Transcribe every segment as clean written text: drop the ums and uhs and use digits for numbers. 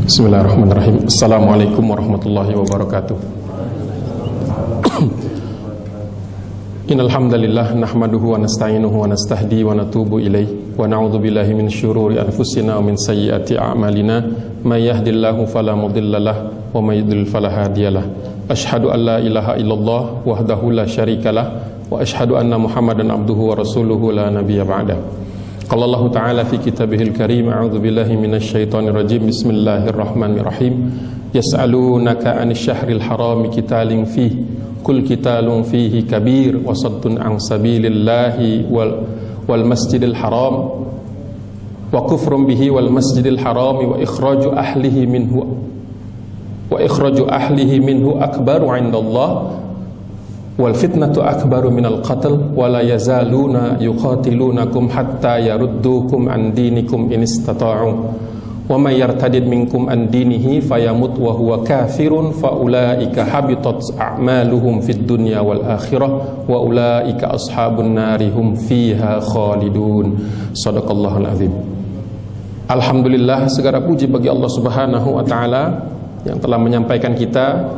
Bismillahirrahmanirrahim. Assalamualaikum warahmatullahi wabarakatuh. Innal hamdalillah nahmaduhu wa nasta'inuhu wa nastahdi wa natubu ilaihi wa na'udzu billahi min syururi anfusina wa min sayyiati a'malina may yahdihillahu fala mudhillalah wa may yudlil fala hadiyalah. Asyhadu an la ilaha illallah wahdahu la syarikalah wa asyhadu anna Muhammadan abduhu wa rasuluhu la nabiyya ba'da. Qala Allah Ta'ala fi kitabihil karim, a'udzu billahi minasy syaithanir rajim. Bismillahirrahmanirrahim. Yas'alunaka 'anil syahril harami qitalin fihi kul qitalun fihi kabir wa saddun 'an sabilillahi wal masjidil haram wa kufrun bihi wal masjidil harami wa ikhraju ahlihi minhu akbaru 'indallah wal fitnatu akbaru minal qatl wa la yazaluna yuqatilunakum hatta yaruddukum an dinikum in istata'u wa may yartadid minkum an dinihi fayamut wa huwa kafirun fa ulaika habitat a'maluhum fid dunya wal akhirah wa ulaika ashabun nari hum fiha khalidun. Shadaqallahul azim. Alhamdulillah, segala puji bagi Allah Subhanahu wa taala yang telah menyampaikan kita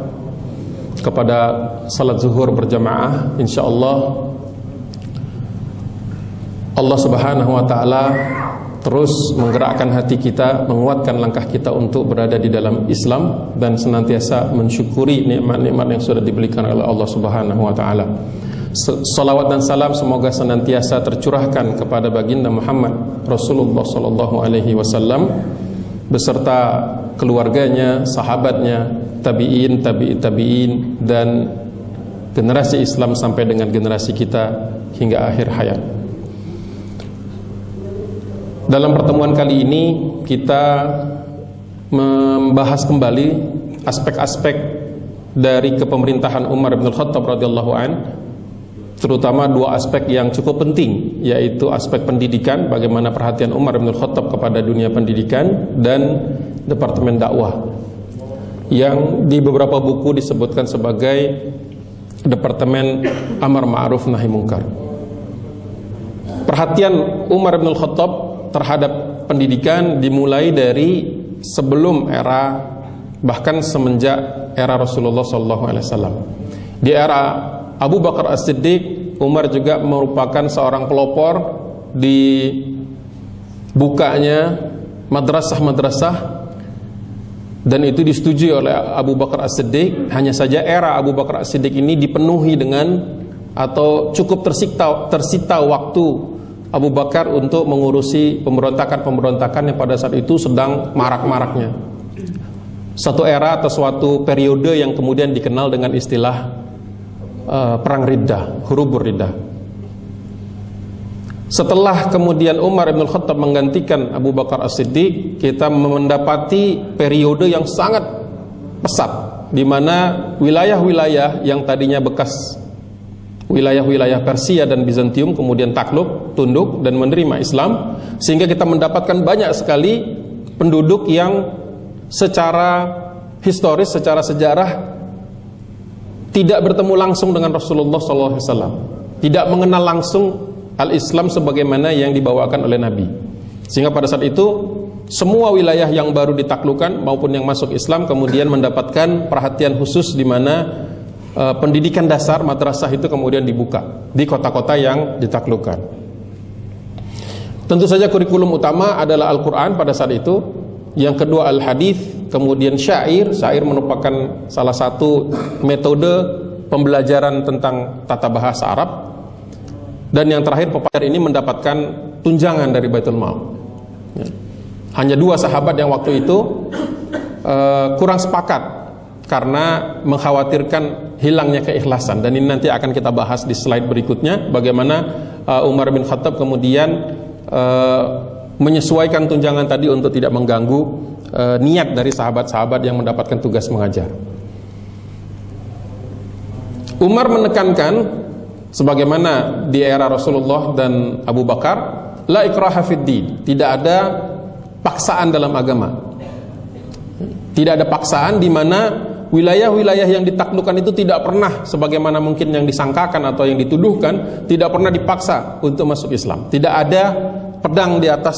kepada salat zuhur berjamaah. InsyaAllah Allah Subhanahu wa ta'ala terus menggerakkan hati kita, menguatkan langkah kita untuk berada di dalam Islam dan senantiasa mensyukuri nikmat-nikmat yang sudah diberikan oleh Allah Subhanahu wa ta'ala. Salawat dan salam semoga senantiasa tercurahkan kepada baginda Muhammad Rasulullah sallallahu alaihi wasallam beserta keluarganya, sahabatnya, tabi'in, tabi'in, dan generasi Islam sampai dengan generasi kita hingga akhir hayat. Dalam pertemuan kali ini kita membahas kembali aspek-aspek dari kepemerintahan Umar bin Khattab radhiyallahu an, terutama dua aspek yang cukup penting, yaitu aspek pendidikan, bagaimana perhatian Umar bin Khattab kepada dunia pendidikan, dan departemen dakwah yang di beberapa buku disebutkan sebagai departemen amar ma'ruf nahi mungkar. Perhatian Umar bin Khattab terhadap pendidikan dimulai dari sebelum era, bahkan semenjak era Rasulullah SAW. Di era Abu Bakar As-Siddiq, Umar juga merupakan seorang pelopor di bukanya madrasah-madrasah, dan itu disetujui oleh Abu Bakar As-Siddiq. Hanya saja era Abu Bakar As-Siddiq ini dipenuhi dengan, atau cukup tersita waktu Abu Bakar untuk mengurusi pemberontakan-pemberontakan yang pada saat itu sedang marak-maraknya. Satu era atau suatu periode yang kemudian dikenal dengan istilah perang Riddah, Hurubur Riddah. Setelah kemudian Umar bin Khattab menggantikan Abu Bakar As-Siddiq, kita mendapati periode yang sangat pesat, di mana wilayah-wilayah yang tadinya bekas wilayah-wilayah Persia dan Bizantium kemudian takluk, tunduk, dan menerima Islam, sehingga kita mendapatkan banyak sekali penduduk yang secara historis, secara sejarah tidak bertemu langsung dengan Rasulullah SAW, tidak mengenal langsung al-Islam sebagaimana yang dibawakan oleh Nabi. Sehingga pada saat itu semua wilayah yang baru ditaklukkan maupun yang masuk Islam kemudian mendapatkan perhatian khusus, di mana pendidikan dasar madrasah itu kemudian dibuka di kota-kota yang ditaklukkan. Tentu saja kurikulum utama adalah Al-Quran pada saat itu. Yang kedua Al-Hadith, kemudian syair. Syair merupakan salah satu metode pembelajaran tentang tata bahasa Arab. Dan yang terakhir, pelajar ini mendapatkan tunjangan dari Baitul Mal. Hanya dua sahabat yang waktu itu kurang sepakat karena mengkhawatirkan hilangnya keikhlasan. Dan ini nanti akan kita bahas di slide berikutnya, bagaimana Umar bin Khattab kemudian menyesuaikan tunjangan tadi untuk tidak mengganggu niat dari sahabat-sahabat yang mendapatkan tugas mengajar. Umar menekankan, sebagaimana di era Rasulullah dan Abu Bakar, la ikraha fid din, tidak ada paksaan dalam agama. Tidak ada paksaan, di mana wilayah-wilayah yang ditaklukkan itu tidak pernah, sebagaimana mungkin yang disangkakan atau yang dituduhkan, tidak pernah dipaksa untuk masuk Islam. Tidak ada pedang di atas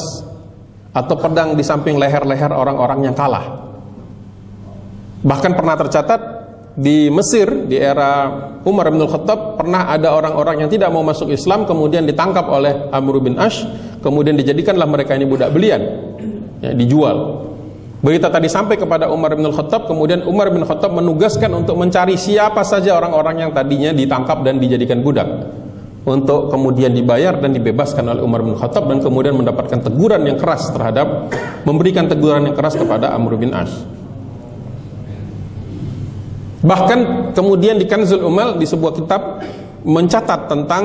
atau pedang di samping leher-leher orang-orang yang kalah. Bahkan pernah tercatat di Mesir di era Umar bin Khattab pernah ada orang-orang yang tidak mau masuk Islam kemudian ditangkap oleh Amr bin Ash, kemudian dijadikanlah mereka ini budak belian, ya, dijual. Berita tadi sampai kepada Umar bin Khattab, kemudian Umar bin Khattab menugaskan untuk mencari siapa saja orang-orang yang tadinya ditangkap dan dijadikan budak, untuk kemudian dibayar dan dibebaskan oleh Umar bin Khattab, dan kemudian mendapatkan teguran yang keras memberikan teguran yang keras kepada Amr bin Ash. Bahkan kemudian di Kanzul Umal, di sebuah kitab, mencatat tentang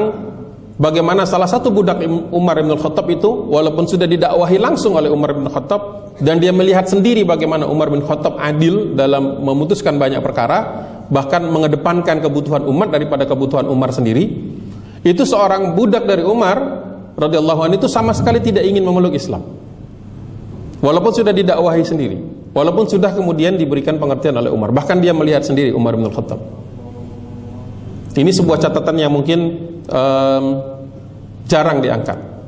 bagaimana salah satu budak Umar bin Khattab itu, walaupun sudah didakwahi langsung oleh Umar bin Khattab, dan dia melihat sendiri bagaimana Umar bin Khattab adil dalam memutuskan banyak perkara, bahkan mengedepankan kebutuhan umat daripada kebutuhan Umar sendiri. Itu seorang budak dari Umar radhiyallahu anhu itu sama sekali tidak ingin memeluk Islam, walaupun sudah didakwahi sendiri, walaupun sudah kemudian diberikan pengertian oleh Umar. Bahkan dia melihat sendiri, Umar bin Khattab. Ini sebuah catatan yang mungkin jarang diangkat.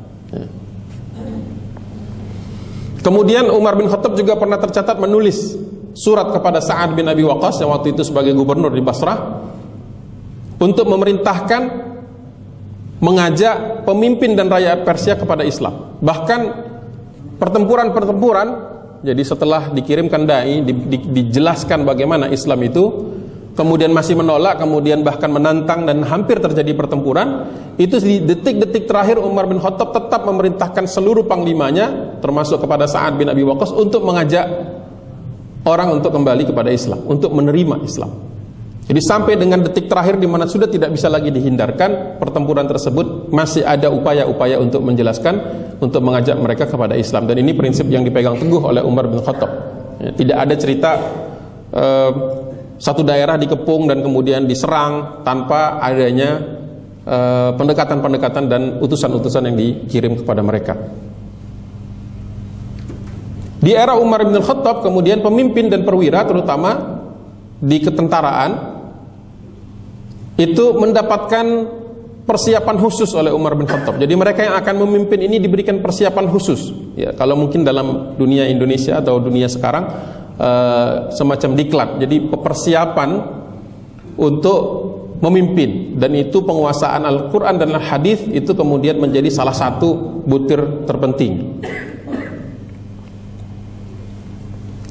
Kemudian Umar bin Khattab juga pernah tercatat menulis surat kepada Sa'ad bin Abi Waqqas yang waktu itu sebagai gubernur di Basrah, untuk memerintahkan mengajak pemimpin dan rakyat Persia kepada Islam. Bahkan pertempuran-pertempuran, jadi setelah dikirimkan dai, dijelaskan bagaimana Islam itu, kemudian masih menolak, kemudian bahkan menantang dan hampir terjadi pertempuran, itu di detik-detik terakhir Umar bin Khattab tetap memerintahkan seluruh panglimanya, termasuk kepada Sa'ad bin Abi Waqqas, untuk mengajak orang untuk kembali kepada Islam, untuk menerima Islam. Jadi sampai dengan detik terakhir di mana sudah tidak bisa lagi dihindarkan pertempuran tersebut, masih ada upaya-upaya untuk menjelaskan, untuk mengajak mereka kepada Islam. Dan ini prinsip yang dipegang teguh oleh Umar bin Khattab. Ya, tidak ada cerita satu daerah dikepung dan kemudian diserang tanpa adanya pendekatan-pendekatan dan utusan-utusan yang dikirim kepada mereka. Di era Umar bin Khattab kemudian pemimpin dan perwira, terutama di ketentaraan, itu mendapatkan persiapan khusus oleh Umar bin Khattab. Jadi mereka yang akan memimpin ini diberikan persiapan khusus. Ya, kalau mungkin dalam dunia Indonesia atau dunia sekarang semacam diklat. Jadi persiapan untuk memimpin, dan itu penguasaan Al-Quran dan Al-Hadis itu kemudian menjadi salah satu butir terpenting.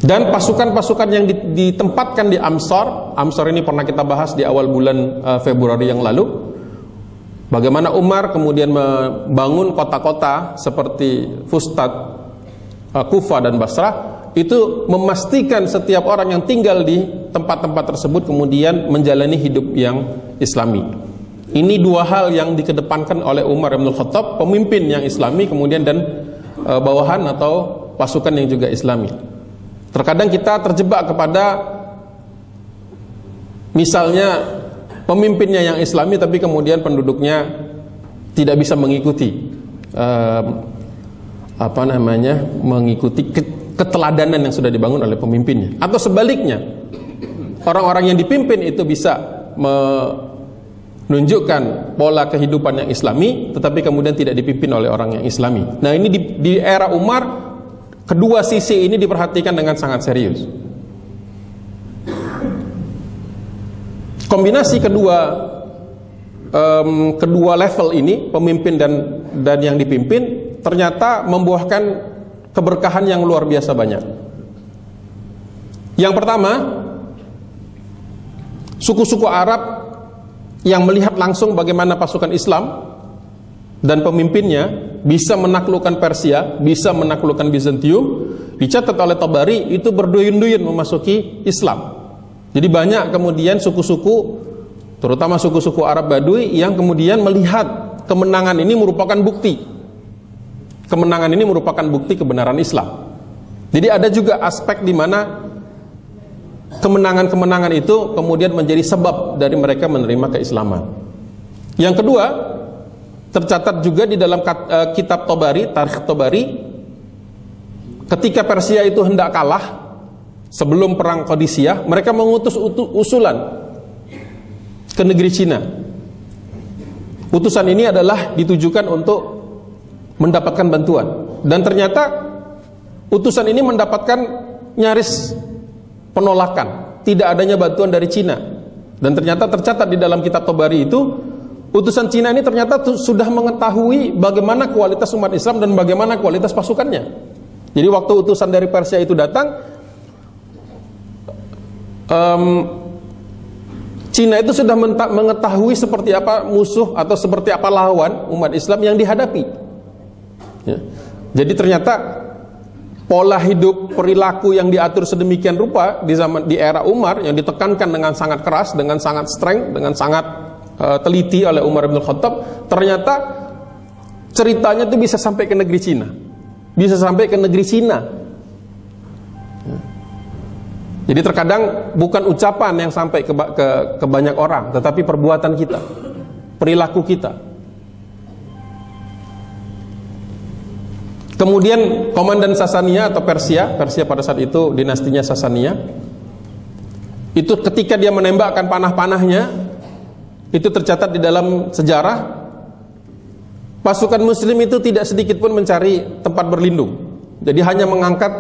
Dan pasukan-pasukan yang ditempatkan di Amsar ini pernah kita bahas di awal bulan Februari yang lalu. Bagaimana Umar kemudian membangun kota-kota seperti Fustat, Kufa dan Basrah, itu memastikan setiap orang yang tinggal di tempat-tempat tersebut kemudian menjalani hidup yang Islami. Ini dua hal yang dikedepankan oleh Umar bin Khattab, pemimpin yang Islami kemudian dan bawahan atau pasukan yang juga Islami. Terkadang kita terjebak kepada misalnya pemimpinnya yang Islami tapi kemudian penduduknya tidak bisa mengikuti mengikuti keteladanan yang sudah dibangun oleh pemimpinnya, atau sebaliknya, orang-orang yang dipimpin itu bisa menunjukkan pola kehidupan yang Islami tetapi kemudian tidak dipimpin oleh orang yang Islami. Nah, ini di era Umar kedua sisi ini diperhatikan dengan sangat serius. Kombinasi kedua level ini, pemimpin dan yang dipimpin, ternyata membuahkan keberkahan yang luar biasa banyak. Yang pertama, suku-suku Arab yang melihat langsung bagaimana pasukan Islam dan pemimpinnya bisa menaklukkan Persia, bisa menaklukkan Bizantium, dicatat oleh Tabari itu berduyun-duyun memasuki Islam. Jadi banyak kemudian suku-suku, terutama suku-suku Arab Badui, yang kemudian melihat kemenangan ini merupakan bukti. Kemenangan ini merupakan bukti kebenaran Islam. Jadi ada juga aspek di mana kemenangan-kemenangan itu kemudian menjadi sebab dari mereka menerima keislaman. Yang kedua, tercatat juga di dalam kitab Tabari, Tarikh Tabari, ketika Persia itu hendak kalah sebelum perang Qadisiyah, mereka mengutus usulan ke negeri Cina. Utusan ini adalah ditujukan untuk mendapatkan bantuan, dan ternyata utusan ini mendapatkan nyaris penolakan. tidak adanya bantuan dari Cina. Dan ternyata tercatat di dalam kitab Tabari itu, utusan Cina ini ternyata sudah mengetahui bagaimana kualitas umat Islam dan bagaimana kualitas pasukannya. Jadi waktu utusan dari Persia itu datang, Cina itu sudah mengetahui seperti apa musuh atau seperti apa lawan umat Islam yang dihadapi. Ya. Jadi ternyata pola hidup, perilaku yang diatur sedemikian rupa di era Umar yang ditekankan dengan sangat keras, dengan sangat strength, dengan sangat teliti oleh Umar bin Khattab, ternyata ceritanya itu bisa sampai ke negeri Cina, bisa sampai ke negeri Cina. Jadi terkadang bukan ucapan yang sampai ke banyak orang, tetapi perbuatan kita, perilaku kita. Kemudian komandan Sasania atau Persia pada saat itu dinastinya Sasania, itu ketika dia menembakkan panah-panahnya, itu tercatat di dalam sejarah, pasukan muslim itu tidak sedikit pun mencari tempat berlindung. Jadi hanya mengangkat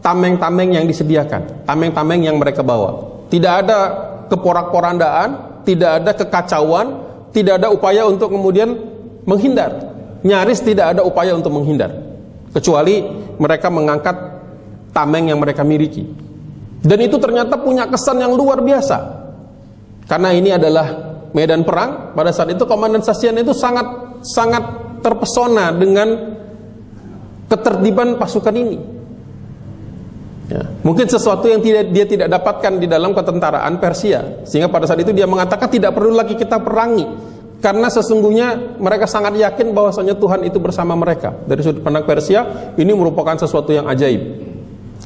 tameng-tameng yang disediakan, tameng-tameng yang mereka bawa. Tidak ada keporak-porandaan, tidak ada kekacauan, tidak ada upaya untuk kemudian menghindar. Nyaris tidak ada upaya untuk menghindar, kecuali mereka mengangkat tameng yang mereka miliki. Dan itu ternyata punya kesan yang luar biasa, karena ini adalah medan perang. Pada saat itu komandan Sasania itu sangat terpesona dengan ketertiban pasukan ini. Ya, mungkin sesuatu yang dia tidak dapatkan di dalam ketentaraan Persia, sehingga pada saat itu dia mengatakan tidak perlu lagi kita perangi, karena sesungguhnya mereka sangat yakin bahwasanya Tuhan itu bersama mereka. Dari sudut pandang Persia, ini merupakan sesuatu yang ajaib.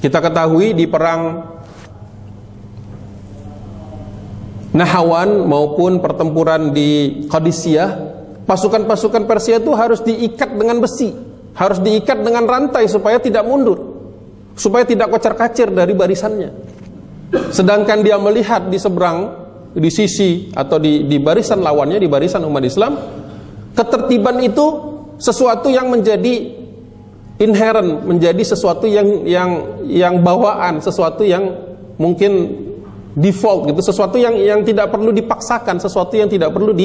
Kita ketahui di perang Nahawan maupun pertempuran di Qadisiyah, pasukan-pasukan Persia itu harus diikat dengan besi, harus diikat dengan rantai supaya tidak mundur, supaya tidak kocar-kacir dari barisannya. Sedangkan dia melihat di seberang, di sisi atau di barisan lawannya, di barisan umat Islam, ketertiban itu sesuatu yang menjadi inherent, menjadi sesuatu yang bawaan, sesuatu yang mungkin default gitu, sesuatu yang tidak perlu dipaksakan, sesuatu yang tidak perlu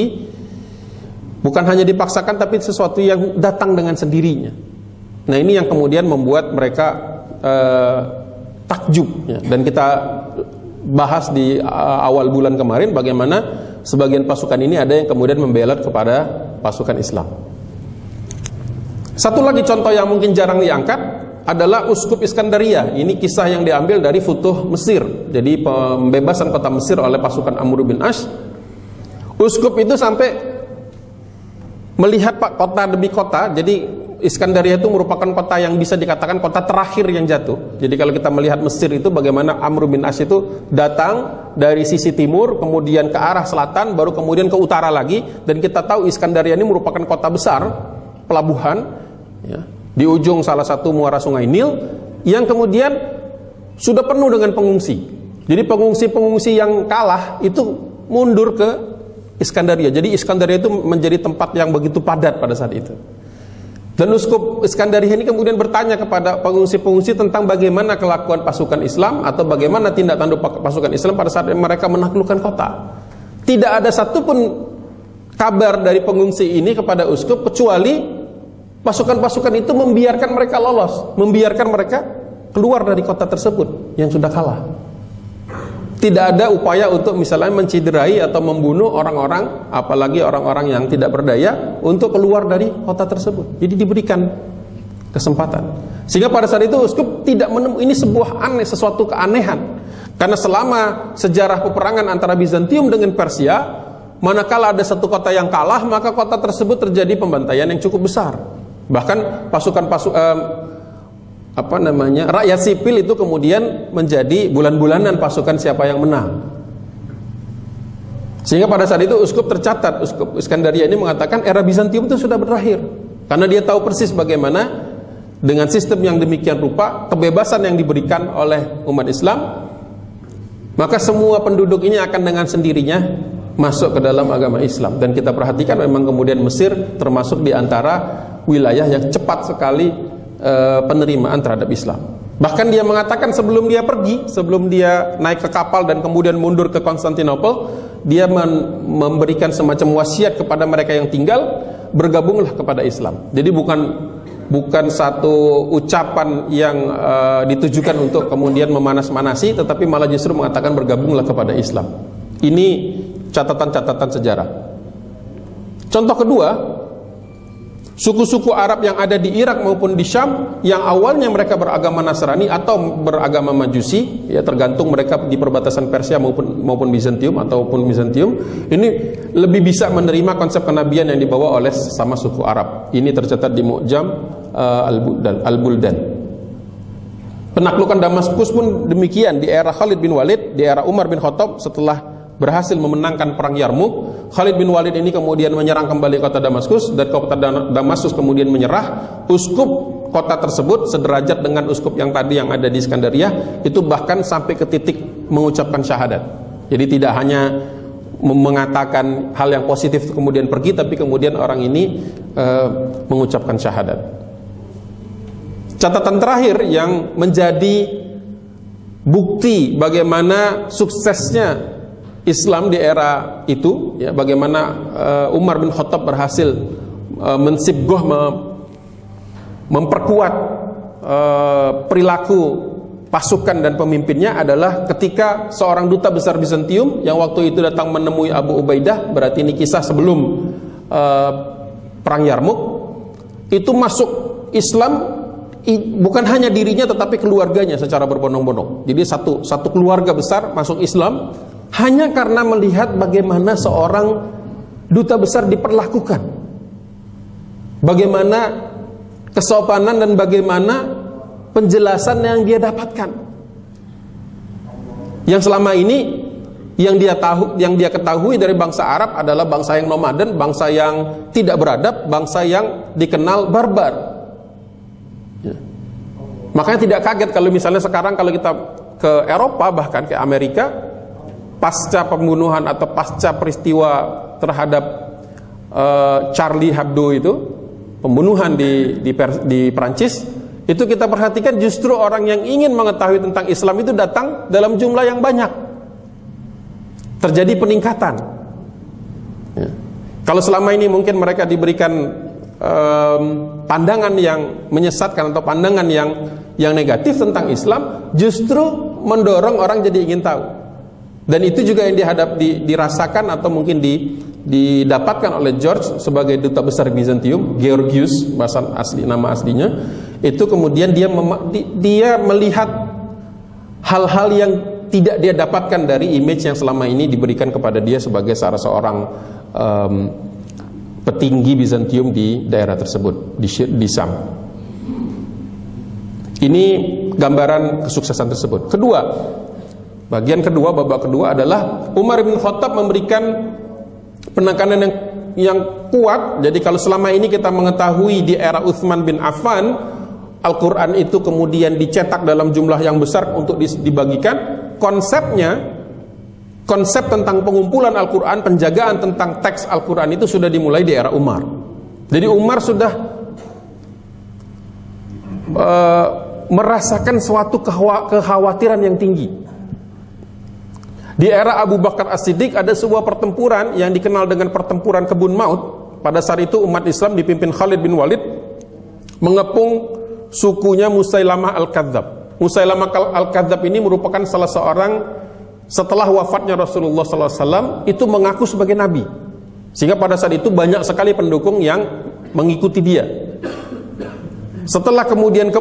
bukan hanya dipaksakan, tapi sesuatu yang datang dengan sendirinya. Nah, ini yang kemudian membuat mereka takjub, ya. Dan kita bahas di awal bulan kemarin bagaimana sebagian pasukan ini ada yang kemudian membelot kepada pasukan Islam. Satu lagi contoh yang mungkin jarang diangkat adalah Uskup Iskandaria. Ini kisah yang diambil dari Futuh Mesir, jadi pembebasan kota Mesir oleh pasukan Amr bin Ash. Uskup itu sampai melihat kota demi kota. Jadi Iskandaria itu merupakan kota yang bisa dikatakan kota terakhir yang jatuh. Jadi kalau kita melihat Mesir itu bagaimana Amr bin Ash itu datang dari sisi timur, kemudian ke arah selatan, baru kemudian ke utara lagi. Dan kita tahu Iskandaria ini merupakan kota besar, pelabuhan, ya, di ujung salah satu muara sungai Nil, yang kemudian sudah penuh dengan pengungsi. Jadi pengungsi-pengungsi yang kalah itu mundur ke Iskandaria. Jadi Iskandaria itu menjadi tempat yang begitu padat pada saat itu. Dan Uskup Iskandaria ini kemudian bertanya kepada pengungsi-pengungsi tentang bagaimana kelakuan pasukan Islam atau bagaimana tindak tanduk pasukan Islam pada saat mereka menaklukkan kota. Tidak ada satupun kabar dari pengungsi ini kepada Uskup, kecuali pasukan-pasukan itu membiarkan mereka lolos, membiarkan mereka keluar dari kota tersebut yang sudah kalah. Tidak ada upaya untuk misalnya menciderai atau membunuh orang-orang, apalagi orang-orang yang tidak berdaya, untuk keluar dari kota tersebut. Jadi diberikan kesempatan. Sehingga pada saat itu Uskup tidak menemukan ini sebuah sesuatu keanehan. Karena selama sejarah peperangan antara Bizantium dengan Persia, manakala ada satu kota yang kalah, maka kota tersebut terjadi pembantaian yang cukup besar. Bahkan rakyat sipil itu kemudian menjadi bulan-bulanan pasukan siapa yang menang. Sehingga pada saat itu Uskup tercatat, Uskup Iskandaria ini mengatakan era Bizantium itu sudah berakhir, karena dia tahu persis bagaimana dengan sistem yang demikian rupa, kebebasan yang diberikan oleh umat Islam, maka semua penduduk ini akan dengan sendirinya masuk ke dalam agama Islam. Dan kita perhatikan memang kemudian Mesir termasuk di antara wilayah yang cepat sekali penerimaan terhadap Islam. Bahkan dia mengatakan sebelum dia pergi, sebelum dia naik ke kapal dan kemudian mundur ke Konstantinopel, dia memberikan semacam wasiat kepada mereka yang tinggal, bergabunglah kepada Islam. Jadi bukan satu ucapan yang ditujukan untuk kemudian memanas-manasi, tetapi malah justru mengatakan bergabunglah kepada Islam. Ini catatan-catatan sejarah. Contoh kedua, suku-suku Arab yang ada di Irak maupun di Syam yang awalnya mereka beragama Nasrani atau beragama Majusi, ya tergantung mereka di perbatasan Persia maupun Bizantium ataupun Bizantium, ini lebih bisa menerima konsep kenabian yang dibawa oleh sama suku Arab. Ini tercatat di Mu'jam Al-Buldan. Penaklukan Damaskus pun demikian di era Khalid bin Walid, di era Umar bin Khattab. Setelah berhasil memenangkan perang Yarmuk, Khalid bin Walid ini kemudian menyerang kembali kota Damaskus, dan kota Damaskus kemudian menyerah. Uskup kota tersebut sederajat dengan uskup yang tadi yang ada di Iskandaria, itu bahkan sampai ke titik mengucapkan syahadat. Jadi tidak hanya mengatakan hal yang positif kemudian pergi, tapi kemudian orang ini mengucapkan syahadat. Catatan terakhir yang menjadi bukti bagaimana suksesnya Islam di era itu, ya, bagaimana Umar bin Khattab berhasil mensibgoh, memperkuat perilaku pasukan dan pemimpinnya adalah ketika seorang duta besar Bizantium yang waktu itu datang menemui Abu Ubaidah, berarti ini kisah sebelum perang Yarmuk, itu masuk Islam, bukan hanya dirinya tetapi keluarganya secara berbondong-bondong. Jadi satu keluarga besar masuk Islam hanya karena melihat bagaimana seorang duta besar diperlakukan, bagaimana kesopanan dan bagaimana penjelasan yang dia dapatkan. Yang selama ini yang dia ketahui dari bangsa Arab adalah bangsa yang nomaden, bangsa yang tidak beradab, bangsa yang dikenal barbar. Ya. Makanya tidak kaget kalau misalnya sekarang kalau kita ke Eropa, bahkan ke Amerika, pasca pembunuhan atau pasca peristiwa terhadap Charlie Hebdo itu, pembunuhan di Prancis, itu kita perhatikan justru orang yang ingin mengetahui tentang Islam itu datang dalam jumlah yang banyak. Terjadi peningkatan. Ya. Kalau selama ini mungkin mereka diberikan pandangan yang menyesatkan atau pandangan yang negatif tentang Islam, justru mendorong orang jadi ingin tahu. Dan itu juga yang dirasakan atau mungkin didapatkan oleh George sebagai duta besar Bizantium, Georgius nama aslinya. Itu kemudian dia melihat hal-hal yang tidak dia dapatkan dari image yang selama ini diberikan kepada dia sebagai seorang petinggi Bizantium di daerah tersebut, di Syam. Ini gambaran kesuksesan tersebut. Babak kedua adalah Umar bin Khattab memberikan penekanan yang kuat. Jadi kalau selama ini kita mengetahui di era Utsman bin Affan Al-Quran itu kemudian dicetak dalam jumlah yang besar untuk dibagikan, konsep tentang pengumpulan Al-Quran, penjagaan tentang teks Al-Quran itu sudah dimulai di era Umar. Jadi Umar sudah merasakan suatu kekhawatiran yang tinggi. Di era Abu Bakar As-Siddiq ada sebuah pertempuran yang dikenal dengan pertempuran Kebun Maut. Pada saat itu umat Islam dipimpin Khalid bin Walid mengepung sukunya Musailamah Al-Kadzab. Musailamah Al-Kadzab ini merupakan salah seorang, setelah wafatnya Rasulullah SAW, itu mengaku sebagai nabi. Sehingga pada saat itu banyak sekali pendukung yang mengikuti dia. Setelah kemudian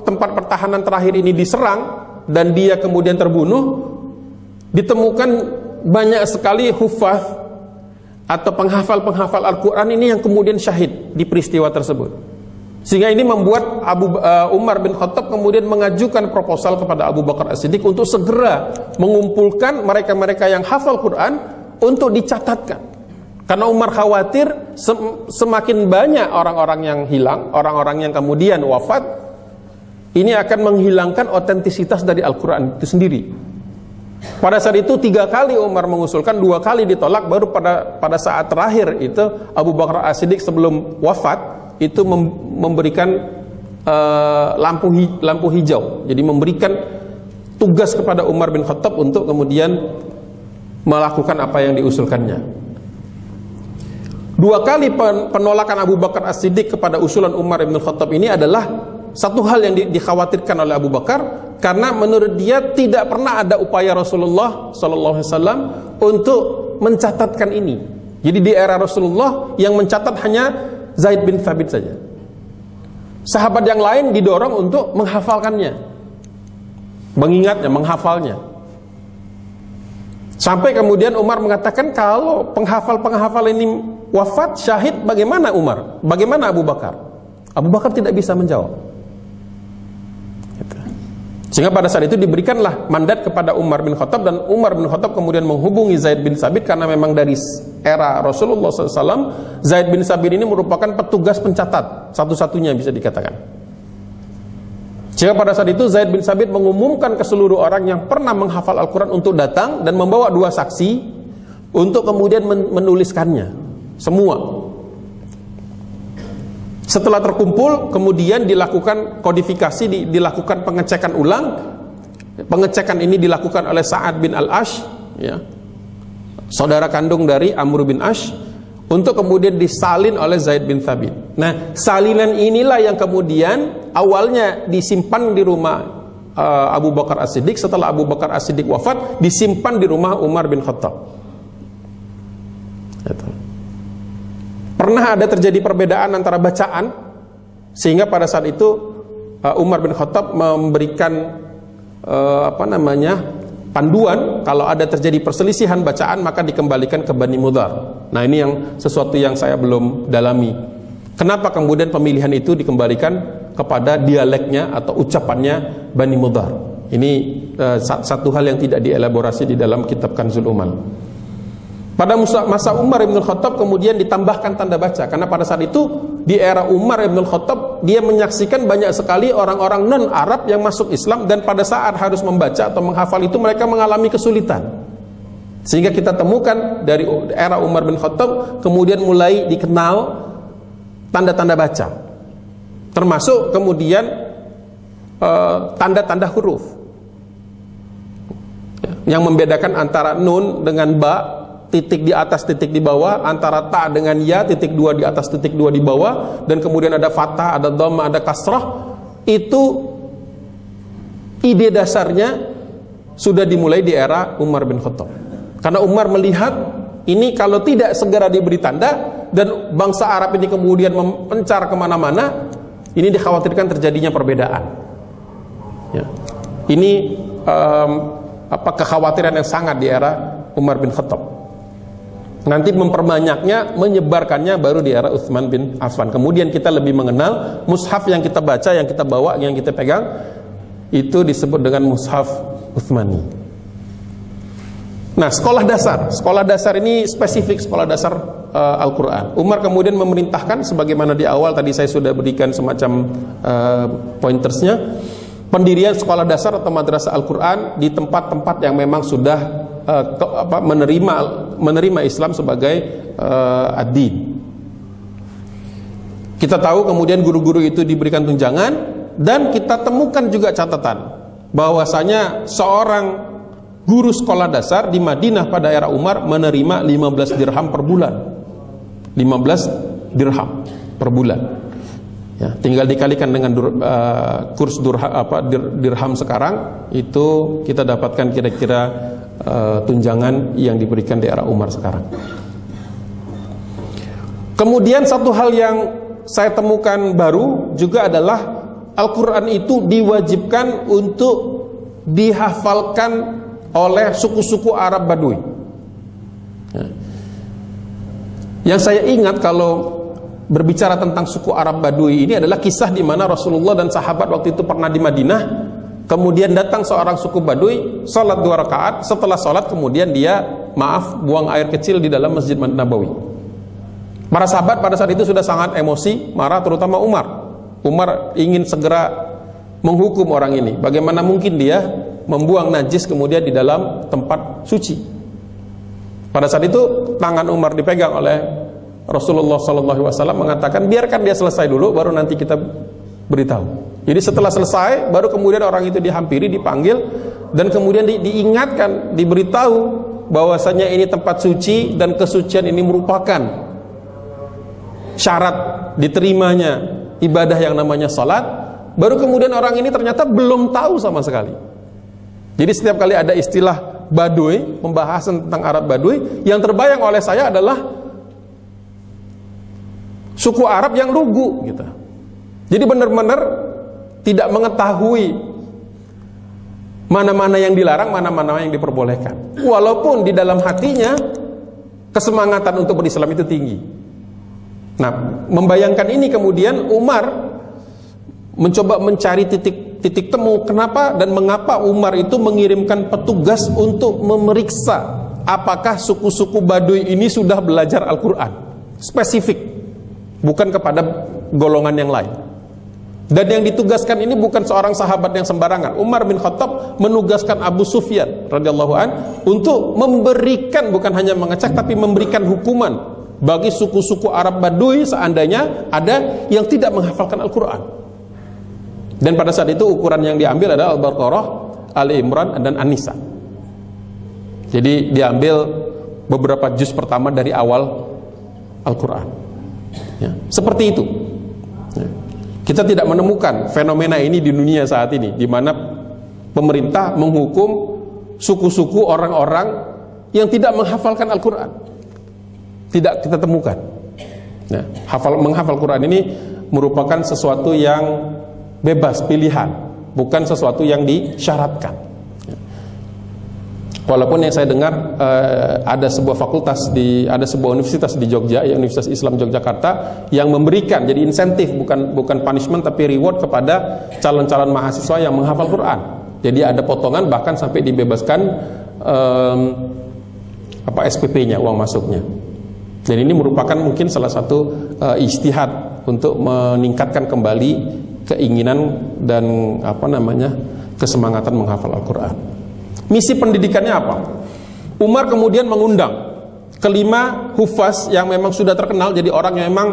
tempat pertahanan terakhir ini diserang dan dia kemudian terbunuh, ditemukan banyak sekali hufaz atau penghafal Al-Quran ini yang kemudian syahid di peristiwa tersebut. Sehingga ini membuat Umar bin Khattab kemudian mengajukan proposal kepada Abu Bakar As-Siddiq untuk segera mengumpulkan mereka-mereka yang hafal Quran untuk dicatatkan. Karena Umar khawatir semakin banyak orang-orang yang hilang, orang-orang yang kemudian wafat, ini akan menghilangkan otentisitas dari Al-Quran itu sendiri. Pada saat itu 3 kali Umar mengusulkan, 2 kali ditolak. Baru pada saat terakhir itu Abu Bakar As-Siddiq sebelum wafat itu memberikan lampu hijau. Jadi memberikan tugas kepada Umar bin Khattab untuk kemudian melakukan apa yang diusulkannya. 2 kali penolakan Abu Bakar As-Siddiq kepada usulan Umar bin Khattab ini adalah satu hal yang dikhawatirkan oleh Abu Bakar, karena menurut dia tidak pernah ada upaya Rasulullah SAW untuk mencatatkan ini. Jadi di era Rasulullah yang mencatat hanya Zaid bin Thabit saja. Sahabat yang lain didorong untuk menghafalkannya, mengingatnya, menghafalnya. Sampai kemudian Umar mengatakan, kalau penghafal-penghafal ini wafat, syahid, bagaimana Umar? Bagaimana Abu Bakar? Abu Bakar tidak bisa menjawab. Sehingga pada saat itu diberikanlah mandat kepada Umar bin Khattab, dan Umar bin Khattab kemudian menghubungi Zaid bin Thabit, karena memang dari era Rasulullah SAW, Zaid bin Thabit ini merupakan petugas pencatat satu-satunya bisa dikatakan. Sehingga pada saat itu Zaid bin Thabit mengumumkan ke seluruh orang yang pernah menghafal Al-Quran untuk datang dan membawa 2 saksi untuk kemudian menuliskannya semua. Setelah terkumpul, kemudian dilakukan kodifikasi, dilakukan pengecekan ulang. Pengecekan ini dilakukan oleh Sa'ad bin Al-Ash, ya, saudara kandung dari Amr bin Ash, untuk kemudian disalin oleh Zaid bin Thabit. Nah, salinan inilah yang kemudian awalnya disimpan di rumah Abu Bakar As-Siddiq. Setelah Abu Bakar As-Siddiq wafat, disimpan di rumah Umar bin Khattab. Pernah ada terjadi perbedaan antara bacaan, sehingga pada saat itu Umar bin Khattab memberikan panduan, kalau ada terjadi perselisihan bacaan maka dikembalikan ke Bani Mudhar. Nah, ini yang sesuatu yang saya belum dalami. Kenapa kemudian pemilihan itu dikembalikan kepada dialeknya atau ucapannya Bani Mudhar? Ini satu hal yang tidak dielaborasi di dalam kitab Kanzul Umal. Pada masa Umar bin Khattab kemudian ditambahkan tanda baca, karena pada saat itu di era Umar bin Khattab dia menyaksikan banyak sekali orang-orang non-Arab yang masuk Islam, dan pada saat harus membaca atau menghafal itu mereka mengalami kesulitan. Sehingga kita temukan dari era Umar bin Khattab kemudian mulai dikenal tanda-tanda baca, termasuk kemudian tanda-tanda huruf yang membedakan antara nun dengan ba, titik di atas titik di bawah, antara ta dengan ya, titik 2 di atas titik 2 di bawah, dan kemudian ada fathah, ada dhammah, ada kasrah. Itu ide dasarnya sudah dimulai di era Umar bin Khattab, karena Umar melihat ini kalau tidak segera diberi tanda dan bangsa Arab ini kemudian mencar kemana-mana, ini dikhawatirkan terjadinya perbedaan, ya. Ini kekhawatiran yang sangat di era Umar bin Khattab. Nanti memperbanyaknya, menyebarkannya baru di era Utsman bin Affan. Kemudian kita lebih mengenal mushaf yang kita baca, yang kita bawa, yang kita pegang, itu disebut dengan mushaf Utsmani. Nah, sekolah dasar ini spesifik sekolah dasar Al-Quran. Umar kemudian memerintahkan, sebagaimana di awal tadi saya sudah berikan semacam pointersnya, pendirian sekolah dasar atau madrasah Al-Quran di tempat-tempat yang memang sudah menerima Islam sebagai ad-din. Kita tahu kemudian guru-guru itu diberikan tunjangan, dan kita temukan juga catatan bahwasanya seorang guru sekolah dasar di Madinah pada era Umar menerima 15 dirham per bulan. 15 dirham per bulan. Ya, tinggal dikalikan dengan kurs dirham sekarang, itu kita dapatkan kira-kira tunjangan yang diberikan di era Umar sekarang. Kemudian satu hal yang saya temukan baru juga adalah Al-Quran itu diwajibkan untuk dihafalkan oleh suku-suku Arab Badui. Ya. Yang saya ingat kalau berbicara tentang suku Arab Badui ini adalah kisah di mana Rasulullah dan sahabat waktu itu pernah di Madinah. Kemudian datang seorang suku Badui, salat 2 rakaat. Setelah salat kemudian dia buang air kecil di dalam Masjid Nabawi. Para sahabat pada saat itu sudah sangat emosi, marah, terutama Umar. Umar ingin segera menghukum orang ini. Bagaimana mungkin dia membuang najis kemudian di dalam tempat suci? Pada saat itu tangan Umar dipegang oleh Rasulullah SAW, mengatakan biarkan dia selesai dulu, baru nanti kita beritahu. Jadi setelah selesai, baru kemudian orang itu dihampiri, dipanggil, dan kemudian diingatkan, diberitahu bahwasanya ini tempat suci dan kesucian ini merupakan syarat diterimanya ibadah yang namanya salat. Baru kemudian orang ini ternyata belum tahu sama sekali. Jadi setiap kali ada istilah Baduy, pembahasan tentang Arab Baduy, yang terbayang oleh saya adalah suku Arab yang lugu gitu. Jadi benar-benar tidak mengetahui mana-mana yang dilarang, mana-mana yang diperbolehkan. Walaupun di dalam hatinya kesemangatan untuk berislam itu tinggi. Nah, membayangkan ini kemudian Umar mencoba mencari titik temu kenapa dan mengapa Umar itu mengirimkan petugas untuk memeriksa apakah suku-suku Baduy ini sudah belajar Al-Quran spesifik, bukan kepada golongan yang lain. Dan yang ditugaskan ini bukan seorang sahabat yang sembarangan. Umar bin Khattab menugaskan Abu Sufyan radhiyallahu an untuk memberikan, bukan hanya mengecek, tapi memberikan hukuman bagi suku-suku Arab Baduy seandainya ada yang tidak menghafalkan Al-Quran. Dan pada saat itu ukuran yang diambil adalah Al-Baqarah, Ali Imran, dan An-Nisa. Jadi diambil beberapa juz pertama dari awal Al-Quran. Ya, seperti itu. Ya. Kita tidak menemukan fenomena ini di dunia saat ini, di mana pemerintah menghukum suku-suku orang-orang yang tidak menghafalkan Al-Quran. Tidak kita temukan. Nah, menghafal Quran ini merupakan sesuatu yang bebas pilihan, bukan sesuatu yang disyaratkan. Walaupun yang saya dengar ada sebuah fakultas ada sebuah universitas di Jogja, ya, Universitas Islam Yogyakarta, yang memberikan jadi insentif, bukan punishment tapi reward kepada calon-calon mahasiswa yang menghafal Quran. Jadi ada potongan bahkan sampai dibebaskan SPP-nya, uang masuknya. Dan ini merupakan mungkin salah satu ijtihad untuk meningkatkan kembali keinginan dan kesemangatan menghafal Al-Quran. Misi pendidikannya apa? Umar kemudian mengundang kelima hufaz yang memang sudah terkenal, jadi orang yang memang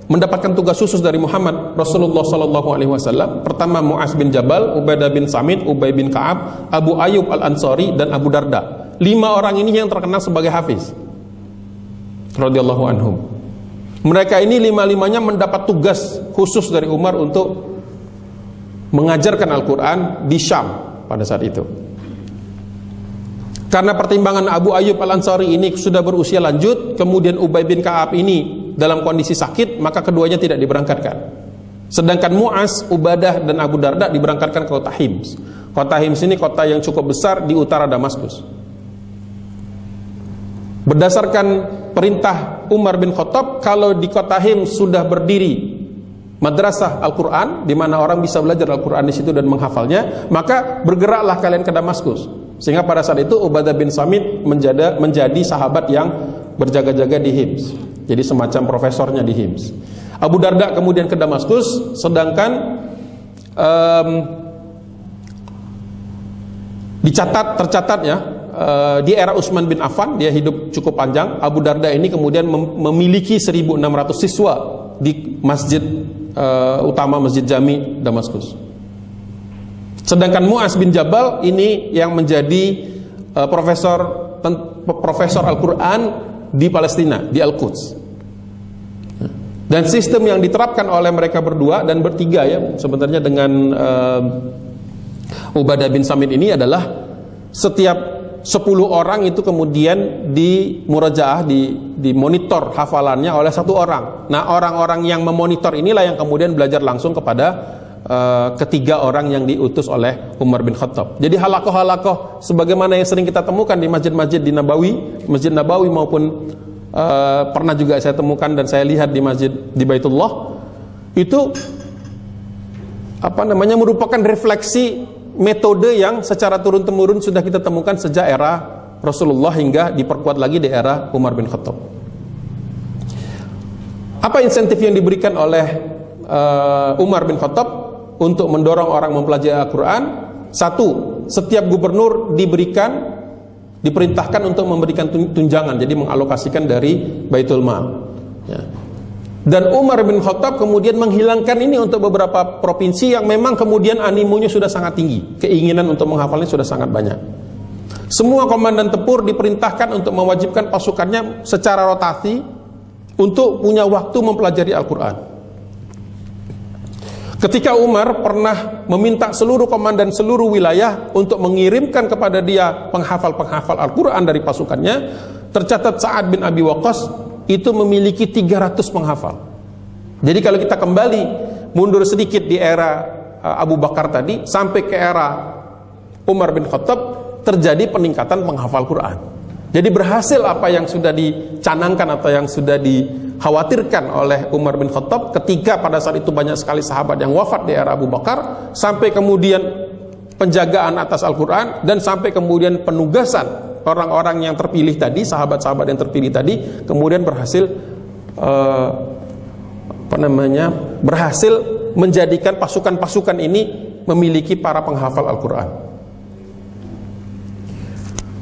mendapatkan tugas khusus dari Muhammad Rasulullah SAW. Pertama Mu'az bin Jabal, Ubaidah bin Samit, Ubay bin Ka'ab, Abu Ayyub Al-Ansari, dan Abu Darda. 5 orang ini yang terkenal sebagai hafiz radhiyallahu anhum. Mereka ini 5-limanya mendapat tugas khusus dari Umar untuk mengajarkan Al-Quran di Syam pada saat itu. Karena pertimbangan Abu Ayyub Al-Ansari ini sudah berusia lanjut, kemudian Ubay bin Ka'ab ini dalam kondisi sakit, maka keduanya tidak diberangkatkan. Sedangkan Mu'az, Ubadah, dan Abu Darda diberangkatkan ke kota Hims. Kota Hims ini kota yang cukup besar di utara Damaskus. Berdasarkan perintah Umar bin Khattab, kalau di kota Hims sudah berdiri madrasah Al-Quran, di mana orang bisa belajar Al-Quran di situ dan menghafalnya, maka bergeraklah kalian ke Damaskus. Sehingga pada saat itu Ubadah bin Samit menjadi sahabat yang berjaga-jaga di Hims. Jadi semacam profesornya di Hims. Abu Darda kemudian ke Damaskus, sedangkan tercatat ya, di era Utsman bin Affan, dia hidup cukup panjang, Abu Darda ini kemudian memiliki 1.600 siswa di masjid utama Masjid Jami Damaskus. Sedangkan Mu'az bin Jabal ini yang menjadi profesor Al-Quran di Palestina, di Al-Quds. Dan sistem yang diterapkan oleh mereka berdua dan bertiga ya sebenarnya dengan Ubadah bin Samit ini adalah setiap 10 orang itu kemudian di murajaah, di monitor hafalannya oleh 1 orang. Nah, orang-orang yang memonitor inilah yang kemudian belajar langsung kepada ketiga orang yang diutus oleh Umar bin Khattab. Jadi halakoh-halakoh sebagaimana yang sering kita temukan di masjid-masjid di Masjid Nabawi maupun pernah juga saya temukan dan saya lihat di masjid di Baitullah, itu merupakan refleksi metode yang secara turun-temurun sudah kita temukan sejak era Rasulullah hingga diperkuat lagi di era Umar bin Khattab. Apa insentif yang diberikan oleh Umar bin Khattab untuk mendorong orang mempelajari Al-Quran? 1, setiap gubernur diperintahkan untuk memberikan tunjangan, jadi mengalokasikan dari Baitul Mal ya. Dan Umar bin Khattab kemudian menghilangkan ini untuk beberapa provinsi yang memang kemudian animonya sudah sangat tinggi, keinginan untuk menghafalnya sudah sangat banyak. Semua komandan tempur diperintahkan untuk mewajibkan pasukannya secara rotasi untuk punya waktu mempelajari Al-Quran. Ketika Umar pernah meminta seluruh komandan seluruh wilayah untuk mengirimkan kepada dia penghafal-penghafal Al-Quran dari pasukannya, tercatat Sa'ad bin Abi Waqqas itu memiliki 300 penghafal. Jadi kalau kita kembali mundur sedikit di era Abu Bakar tadi sampai ke era Umar bin Khattab, terjadi peningkatan penghafal Quran. Jadi berhasil apa yang sudah dicanangkan atau yang sudah dikhawatirkan oleh Umar bin Khattab ketika pada saat itu banyak sekali sahabat yang wafat di era Abu Bakar, sampai kemudian penjagaan atas Al-Quran, dan sampai kemudian penugasan orang-orang yang terpilih tadi, sahabat-sahabat yang terpilih tadi, kemudian berhasil berhasil menjadikan pasukan-pasukan ini memiliki para penghafal Al-Quran.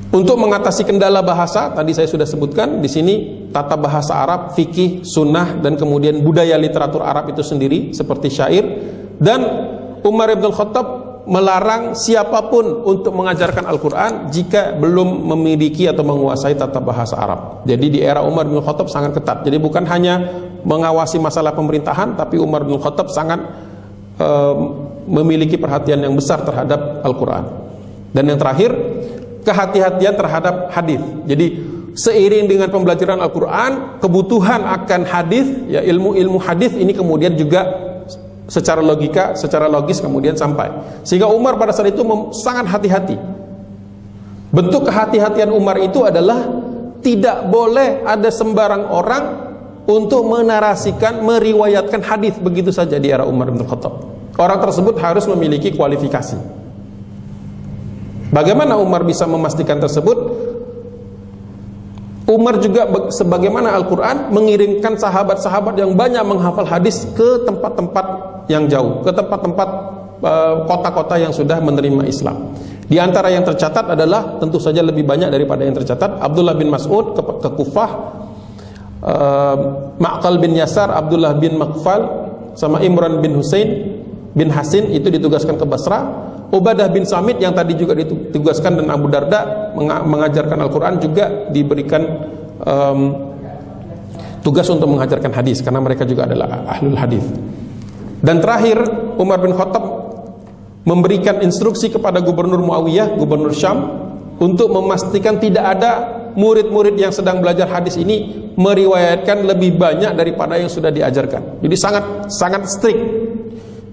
Untuk mengatasi kendala bahasa, tadi saya sudah sebutkan di sini tata bahasa Arab, fikih, sunnah, dan kemudian budaya literatur Arab itu sendiri seperti syair. Dan Umar bin Khattab melarang siapapun untuk mengajarkan Al-Quran jika belum memiliki atau menguasai tata bahasa Arab. Jadi di era Umar bin Khattab sangat ketat. Jadi bukan hanya mengawasi masalah pemerintahan, tapi Umar bin Khattab sangat memiliki perhatian yang besar terhadap Al-Quran. Dan yang terakhir, kehati-hatian terhadap hadis. Jadi seiring dengan pembelajaran Al-Quran, kebutuhan akan hadis, ya ilmu-ilmu hadis ini kemudian juga secara logika, secara logis kemudian sampai. Sehingga Umar pada saat itu sangat hati-hati. Bentuk kehati-hatian Umar itu adalah tidak boleh ada sembarang orang untuk menarasikan, meriwayatkan hadis begitu saja di era Umar bin Khattab. Orang tersebut harus memiliki kualifikasi. Bagaimana Umar bisa memastikan tersebut? Umar juga sebagaimana Al-Quran mengirimkan sahabat-sahabat yang banyak menghafal hadis ke tempat-tempat yang jauh, ke tempat-tempat kota-kota yang sudah menerima Islam. Di antara yang tercatat adalah tentu saja lebih banyak daripada yang tercatat Abdullah bin Mas'ud ke Kufah, Ma'qal bin Yasar, Abdullah bin Maqfal, sama Imran bin Husain bin Hasin itu ditugaskan ke Basra. Ubadah bin Samit yang tadi juga ditugaskan, dan Abu Darda mengajarkan Al-Quran juga diberikan tugas untuk mengajarkan hadis karena mereka juga adalah ahlul hadis. Dan terakhir, Umar bin Khattab memberikan instruksi kepada Gubernur Muawiyah, Gubernur Syam, untuk memastikan tidak ada murid-murid yang sedang belajar hadis ini meriwayatkan lebih banyak daripada yang sudah diajarkan. Jadi sangat strict,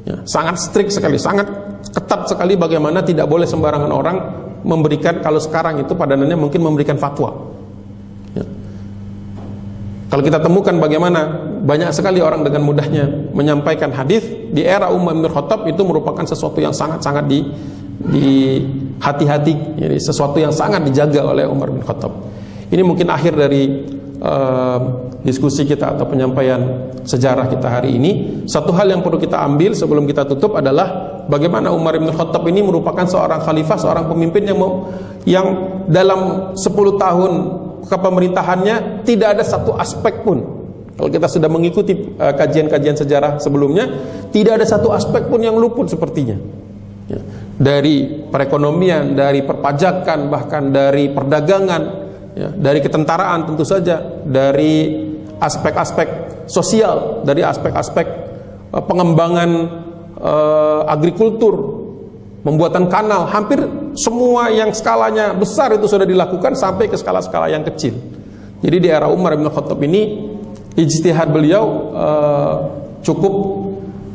ya, sangat strict sekali, sangat ketat sekali bagaimana tidak boleh sembarangan orang memberikan, kalau sekarang itu padanannya mungkin memberikan fatwa. Ya. Kalau kita temukan bagaimana banyak sekali orang dengan mudahnya menyampaikan hadis di era Umar bin Khattab, itu merupakan sesuatu yang sangat-sangat di hati-hati, jadi sesuatu yang sangat dijaga oleh Umar bin Khattab. Ini mungkin akhir dari diskusi kita atau penyampaian sejarah kita hari ini. Satu hal yang perlu kita ambil sebelum kita tutup adalah bagaimana Umar bin Khattab ini merupakan seorang khalifah, seorang pemimpin yang dalam 10 tahun kepemerintahannya tidak ada satu aspek pun, kalau kita sudah mengikuti kajian-kajian sejarah sebelumnya, tidak ada satu aspek pun yang luput sepertinya, ya. Dari perekonomian, dari perpajakan, bahkan dari perdagangan, ya, dari ketentaraan tentu saja, dari aspek-aspek sosial, dari aspek-aspek pengembangan agrikultur, pembuatan kanal, hampir semua yang skalanya besar itu sudah dilakukan sampai ke skala-skala yang kecil. Jadi di era Umar bin Khattab ini ijtihad beliau cukup,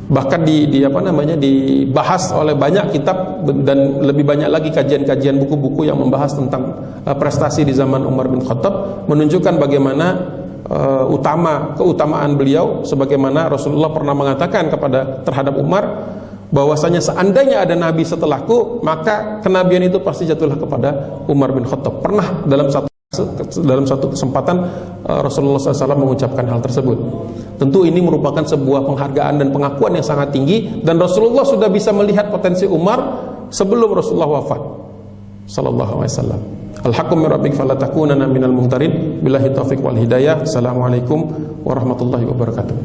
bahkan dibahas oleh banyak kitab, dan lebih banyak lagi kajian-kajian buku-buku yang membahas tentang prestasi di zaman Umar bin Khattab, menunjukkan bagaimana keutamaan beliau, sebagaimana Rasulullah pernah mengatakan terhadap Umar bahwasanya seandainya ada nabi setelahku, maka kenabian itu pasti jatuhlah kepada Umar bin Khattab. Pernah dalam satu kesempatan Rasulullah SAW mengucapkan hal tersebut. Tentu ini merupakan sebuah penghargaan dan pengakuan yang sangat tinggi, dan Rasulullah sudah bisa melihat potensi Umar sebelum Rasulullah wafat sallallahu alaihi wasallam. Al-haqqu min rabbik fala takunanna minal mumtarin. Billahi taufiq wal hidayah. Assalamualaikum warahmatullahi wabarakatuh.